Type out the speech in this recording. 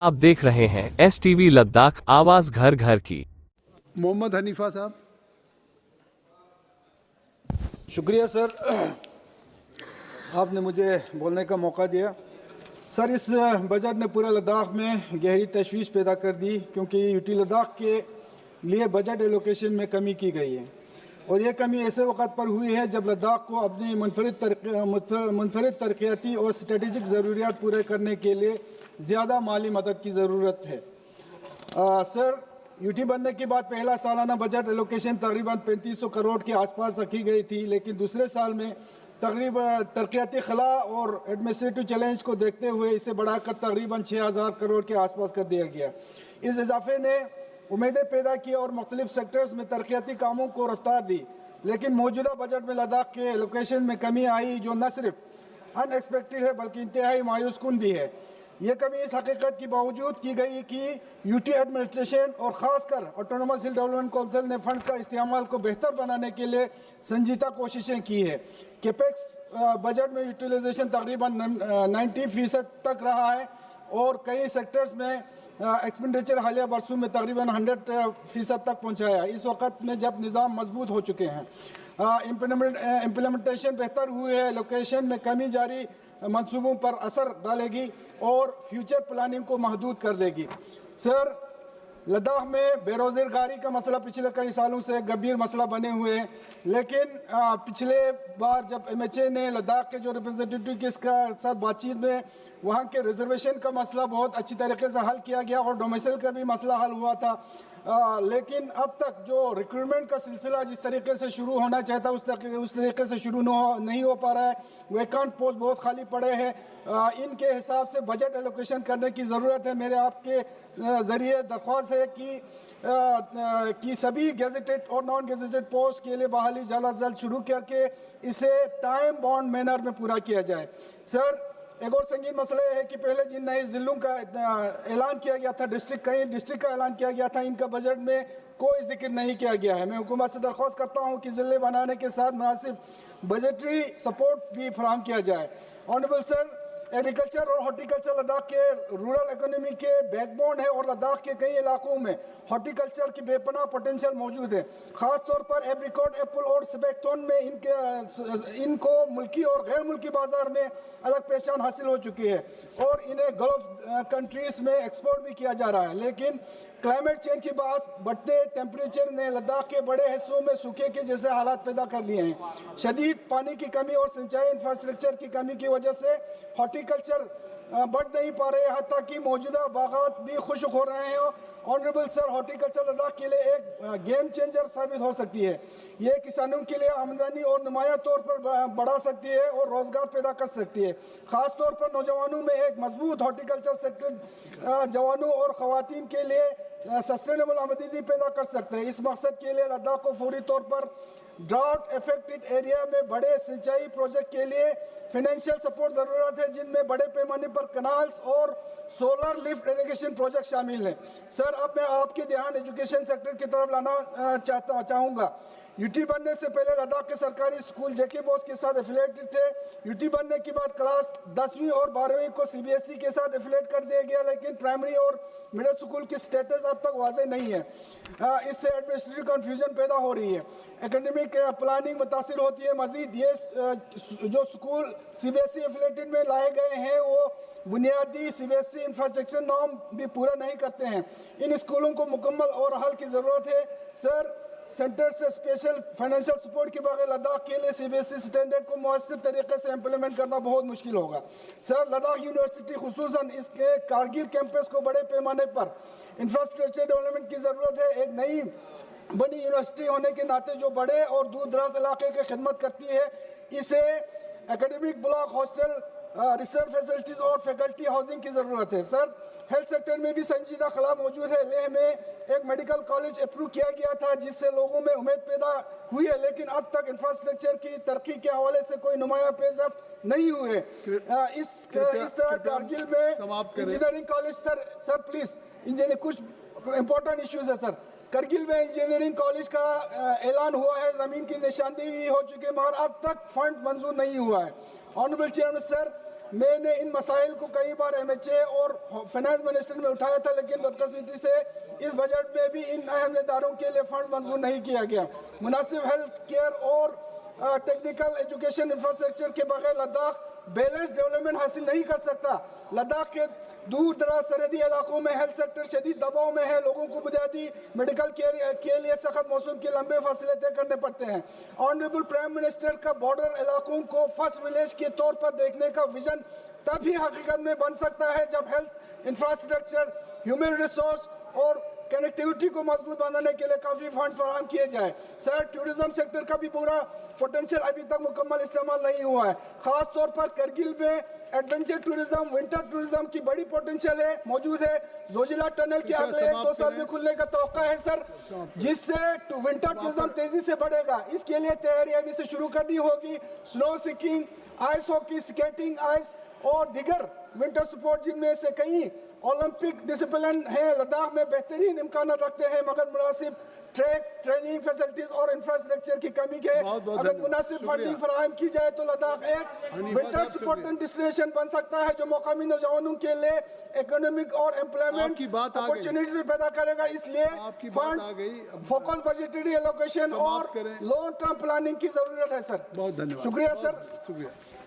आप देख रहे हैं STV लद्दाख आवाज घर घर की। मोहम्मद हनीफा साहब। शुक्रिया सर, आपने मुझे बोलने का मौका दिया। सर, इस बजट ने पूरे लद्दाख में गहरी तशवीश पैदा कर दी, क्योंकि यूटी लद्दाख के लिए बजट एलोकेशन में कमी की गई है, और ये कमी ऐसे वक्त पर हुई है जब लद्दाख को अपनी मुनफरिद तरक्याती और स्ट्रेटेजिक ज़रूरियात पूरे करने के लिए ज़्यादा माली मदद की ज़रूरत है। सर, यूटी बनने के बाद पहला सालाना बजट एलोकेशन तकरीबन 3500 करोड़ के आसपास रखी गई थी, लेकिन दूसरे साल में तकरीबन तरक्याती खला और एडमिनिस्ट्रेटिव चैलेंज को देखते हुए इसे बढ़ाकर तकरीबन 6000 करोड़ के आसपास कर दिया गया। इस इजाफे ने उम्मीदें पैदा की और मुख्तलिफ सेक्टर्स में तरक्याती कामों को रफ्तार दी, लेकिन मौजूदा बजट में लद्दाख के एलोकेशन में कमी आई, जो न सिर्फ अनएक्सपेक्टेड है बल्कि इंतहाई मायूस कुन भी है। ये कमी इस हकीकत की बावजूद की गई कि यूटी एडमिनिस्ट्रेशन और ख़ासकर ऑटोनोमस हिल डेवलपमेंट काउंसिल ने फंड्स का इस्तेमाल को बेहतर बनाने के लिए संजीदा कोशिशें की है। कैपेक्स बजट में यूटिलाइजेशन तकरीबन 90% तक रहा है, और कई सेक्टर्स में एक्सपेंडिचर हालिया बरसों में तकरीबन 100% तक पहुँचाया। इस वक्त में जब निज़ाम मजबूत हो चुके हैं, इम्प्लीमेंटेशन बेहतर हुई है, लोकेशन में कमी जारी मंसूबों पर असर डालेगी और फ्यूचर प्लानिंग को महदूद कर देगी। सर, लद्दाख में बेरोजगारी का मसला पिछले कई सालों से गंभीर मसला बने हुए हैं, लेकिन पिछले बार जब MHA ने लद्दाख के जो रिप्रेजेंटेटिव के साथ बातचीत में वहाँ के रिजर्वेशन का मसला बहुत अच्छी तरीके से हल किया गया और डोमिसाइल का भी मसला हल हुआ था, लेकिन अब तक जो रिक्रूटमेंट का सिलसिला जिस तरीके से शुरू होना चाहता उस तरीके से शुरू नहीं हो पा रहा है। वैकेंट पोस्ट बहुत खाली पड़े हैं। इनके हिसाब से बजट एलोकेशन करने की ज़रूरत है। मेरे आपके ज़रिए दरख्वास्त है कि सभी गेजेटेड और नॉन गेजेटेड पोस्ट के लिए बहाली जल्द अज जल्द शुरू करके इसे टाइम बाउंड मैनर में पूरा किया जाए। सर, एक और संगीन मसला है कि पहले जिन नए ज़िलों का ऐलान किया गया था, कई डिस्ट्रिक्ट का ऐलान किया गया था, इनका बजट में कोई जिक्र नहीं किया गया है। मैं हुकूमत से दरख्वास्त करता हूँ कि ज़िले बनाने के साथ मुनासिब बजटरी सपोर्ट भी फराहम किया जाए। ऑनरेबल सर, एग्रीकल्चर और हॉर्टिकल्चर लद्दाख के रूरल इकोनॉमी के बैकबोन है, और लद्दाख के कई इलाकों में हॉर्टिकल्चर की बेपनाह पोटेंशियल मौजूद है। ख़ास तौर पर एप्रिकॉट, एप्पल और स्पेक्टोन में इनको मुल्की और गैर मुल्की बाजार में अलग पहचान हासिल हो चुकी है, और इन्हें गल्फ कंट्रीज़ में एक्सपोर्ट भी किया जा रहा है। लेकिन क्लाइमेट चेंज की बात बढ़ते टेम्परेचर ने लद्दाख के बड़े हिस्सों में सूखे के जैसे हालात पैदा कर लिए हैं। शदीद पानी की कमी और सिंचाई इंफ्रास्ट्रक्चर की कमी की वजह से हॉर्टिकल्चर बढ़ नहीं पा रहे, यहाँ तक कि मौजूदा बागात भी खुश्क हो रहे हैं। ऑनरेबल सर, हॉर्टिकल्चर लद्दाख के लिए एक गेम चेंजर साबित हो सकती है। ये किसानों के लिए आमदनी और नुमाया तौर पर बढ़ा सकती है और रोज़गार पैदा कर सकती है। ख़ास तौर पर नौजवानों में एक मजबूत हॉर्टिकल्चर सेक्टर जवानों और ख़वातीन के लिए सस्टेनेबल आमदनी पैदा कर सकते हैं। इस मकसद के लिए लद्दाख को फौरी तौर पर ड्राउट अफेक्टेड एरिया में बड़े सिंचाई प्रोजेक्ट के लिए फाइनेंशियल सपोर्ट ज़रूरत है, जिनमें बड़े पैमाने पर कनाल्स और सोलर लिफ्ट इरिगेशन प्रोजेक्ट शामिल हैं। सर, अब मैं आपके ध्यान एजुकेशन सेक्टर की तरफ लाना चाहूँगा। यूटी बनने से पहले लद्दाख के सरकारी स्कूल जेके बोस के साथ एफिलेटेड थे। यूटी बनने के बाद क्लास 10वीं और 12वीं को CBSE के साथ एफिलेट कर दिया गया, लेकिन प्राइमरी और मिडिल स्कूल की स्टेटस अब तक वाज़ेह नहीं है। इससे एडमिनिस्ट्रेटिव कन्फ्यूजन पैदा हो रही है, एकेडमिक प्लानिंग मुतासिर होती है। मजीद ये जो स्कूल CBSE एफिलेटेड में लाए गए हैं वो बुनियादी CBSE इंफ्रास्ट्रक्चर नॉर्म भी पूरा नहीं करते हैं। इन स्कूलों को मुकम्मल और हल की ज़रूरत है। सर, सेंटर से स्पेशल फाइनेंशियल सपोर्ट के बगैर लद्दाख के लिए CBSE स्टैंडर्ड को मुअस्सिर तरीके से इम्प्लीमेंट करना बहुत मुश्किल होगा। सर, लद्दाख यूनिवर्सिटी खुसूसन इसके कारगिल कैंपस को बड़े पैमाने पर इंफ्रास्ट्रक्चर डेवलपमेंट की ज़रूरत है। एक नई बनी यूनिवर्सिटी होने के नाते जो बड़े और दूर दराज इलाके की खिदमत करती है, इसे academic block, hostel, research facilities और फैकल्टी हाउसिंग की ज़रूरत है। सर, हेल्थ सेक्टर में भी संजीदा खला मौजूद है। लेह में एक मेडिकल कॉलेज अप्रूव किया गया था, जिससे लोगों में उम्मीद पैदा हुई है, लेकिन अब तक इंफ्रास्ट्रक्चर की तरक्की के हवाले से कोई नुमाया पेशरफ्त नहीं हुए। इस तरह कारगिल में engineering college sir please, engineering कुछ इंपॉर्टेंट इश्यूज़ है सर। करगिल में इंजीनियरिंग कॉलेज का ऐलान हुआ है, ज़मीन की निशानदेही हो चुकी है, मगर अब तक फंड मंजूर नहीं हुआ है। ऑनरेबल चेयरमैन सर, میں نے ان مسائل کو کئی بار MHA اور فائنانس منسٹر میں اٹھایا تھا، لیکن بدقسمتی سے اس بجٹ میں بھی ان اہم اداروں کے لیے فنڈ منظور نہیں کیا گیا۔ مناسب ہیلتھ کیئر اور ٹیکنیکل ایجوکیشن انفراسٹرکچر کے بغیر لداخ بیلنس ڈیولپمنٹ حاصل نہیں کر سکتا۔ لداخ کے دور دراز سرحدی علاقوں میں ہیلتھ سیکٹر شدید دباؤ میں ہے، لوگوں کو بنیادی میڈیکل کیئر کے لیے سخت موسم کے لمبے فاصلے طے کرنے پڑتے ہیں۔ آنریبل پرائم منسٹر کا بارڈر علاقوں کو فرسٹ ولیج کے طور پر دیکھنے کا ویژن تبھی حقیقت میں بن سکتا ہے جب ہیلتھ انفراسٹرکچر، ہیومن ریسورس اور کنیکٹیوٹی کو مضبوط بنانے کے لیے کافی فنڈ فراہم کیے جائیں۔ سر، ٹورزم سیکٹر کا بھی پورا پوٹینشیل ابھی تک مکمل استعمال نہیں ہوا ہے، خاص طور پر کرگل میں ایڈونچر ٹورزم، ونٹر ٹورزم کی بڑی پوٹینشیل ہے موجود ہے۔ زوجیلا ٹنل کے اگلے 1-2 سال میں کھلنے کا توقع ہے سر، جس سے ونٹر ٹورزم تیزی سے بڑھے گا۔ اس کے لیے تیاری ابھی سے شروع کرنی ہوگی۔ سنو skiing, ice hockey, skating, ice اور دیگر ونٹر سپورٹ جن میں سے کئی اولمپک ڈسپلن ہیں، لداخ میں بہترین امکانات رکھتے ہیں، مگر مناسب ٹریک، ٹریننگ فیسلٹیز اور انفراسٹرکچر کی کمی کے اگر مناسب فنڈنگ فراہم کی جائے تو لداخ ایک ونٹر سپورٹ ڈیسٹینیشن بن سکتا ہے جو مقامی نوجوانوں کے لیے اکنامک اور امپلائمنٹ اپورچونٹی پیدا کرے گا۔ اس لیے فنڈز، فوکس بجٹری ایلوکیشن اور لانگ ٹرم پلاننگ کی ضرورت ہے سر۔ بہت دھنیواد، شکریہ سر۔